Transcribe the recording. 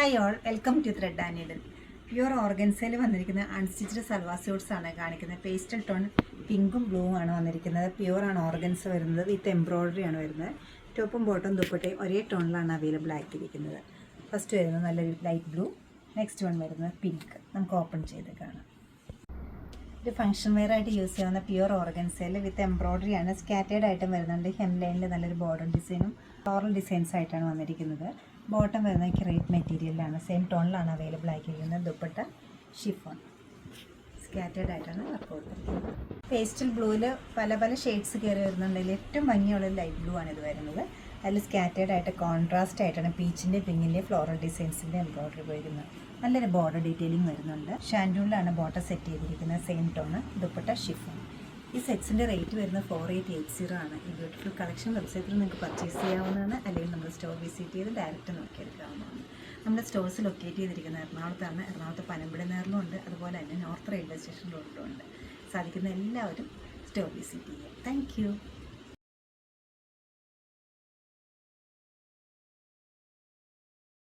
Hi all, welcome to thread and needle. Pure ഓർഗൻസയിൽ വന്നിരിക്കുന്ന unstitched salwar suites ആണ് കാണിക്കുന്നത്. പേസ്റ്റൽ ടോൺ പിങ്കും ബ്ലൂവും ആണ് വന്നിരിക്കുന്നത്. പ്യുവർ ആണ് ഓർഗൻസ് വരുന്നത്, വിത്ത് എംബ്രോയ്ഡറി ആണ് വരുന്നത്. ടോപ്പും ബോട്ടും ദുപ്പട്ടയും ഒരേ ടോണിലാണ് അവൈലബിൾ ആക്കിയിരിക്കുന്നത്. ഫസ്റ്റ് വരുന്നത് നല്ലൊരു ലൈറ്റ് ബ്ലൂ, നെക്സ്റ്റ് വൺ വരുന്നത് പിങ്ക്. നമുക്ക് ഓപ്പൺ ചെയ്ത് കാണാം. ഒരു ഫംഗ്ഷൻ വെയർ ആയിട്ട് യൂസ് ചെയ്യാവുന്ന പ്യുവർ ഓർഗൻസയിൽ വിത്ത് എംബ്രോയ്ഡറി ആണ്. സ്കാറ്റേഡ് ആയിട്ടും വരുന്നുണ്ട്. ഹെം ലൈനിൽ നല്ലൊരു ബോർഡർ ഡിസൈനും ഫ്ലോറൽ ഡിസൈൻസ് ആയിട്ടാണ് വന്നിരിക്കുന്നത്. ബോട്ടം വരുന്നത് ക്രേപ്പ് മെറ്റീരിയലിലാണ്, സെയിം ടോണിലാണ് അവൈലബിൾ ആക്കിയിരിക്കുന്നത്. ദുപ്പട്ട ഷിഫോൺ, സ്കാറ്റേഡ് ആയിട്ടാണ് വർക്ക് കൊടുത്തിരിക്കുന്നത്. പേസ്റ്റൽ ബ്ലൂവിൽ പല പല ഷെയ്ഡ്സ് കയറി വരുന്നുണ്ടെങ്കിൽ ഏറ്റവും ഭംഗിയുള്ള ലൈറ്റ് ബ്ലൂ ആണ് ഇത് വരുന്നത്. അതിൽ സ്കാറ്റേഡ് ആയിട്ട് കോൺട്രാസ്റ്റ് ആയിട്ടാണ് പീച്ചിൻ്റെ പിങ്ങിൻ്റെ ഫ്ലോറൽ ഡിസൈൻസിൻ്റെ എംബ്രോയ്ഡറി പോയിരിക്കുന്നത്. നല്ലൊരു ബോർഡർ ഡീറ്റെയിലിംഗ് വരുന്നുണ്ട്. ഷാൻഡൂളിലാണ് ബോട്ടം സെറ്റ് ചെയ്തിരിക്കുന്നത്, സെയിം ടോണ്. ദുപ്പട്ട ഷിഫോൺ. ഈ സെറ്റ്സിൻ്റെ റേറ്റ് വരുന്നത് 4880 ആണ്. ഈ ബ്യൂട്ടിഫുൾ കളക്ഷൻ വെബ്സൈറ്റിൽ നിങ്ങൾക്ക് പർച്ചേസ് ചെയ്യാവുന്നതാണ്, അല്ലെങ്കിൽ നമ്മൾ സ്റ്റോർ വിസിറ്റ് ചെയ്ത് ഡയറക്റ്റ് നോക്കിയെടുക്കാവുന്നതാണ്. നമ്മുടെ സ്റ്റോഴ്സ് ലൊക്കേറ്റ് ചെയ്തിരിക്കുന്നത് എറണാകുളത്താണ്. എറണാകുളത്ത് പനമ്പടി നേറിലും ഉണ്ട്, അതുപോലെ തന്നെ നോർത്ത് റെയിൽവേ സ്റ്റേഷൻ റോഡിലും ഉണ്ട്. സാധിക്കുന്ന എല്ലാവരും സ്റ്റോർ വിസിറ്റ് ചെയ്യുക. താങ്ക്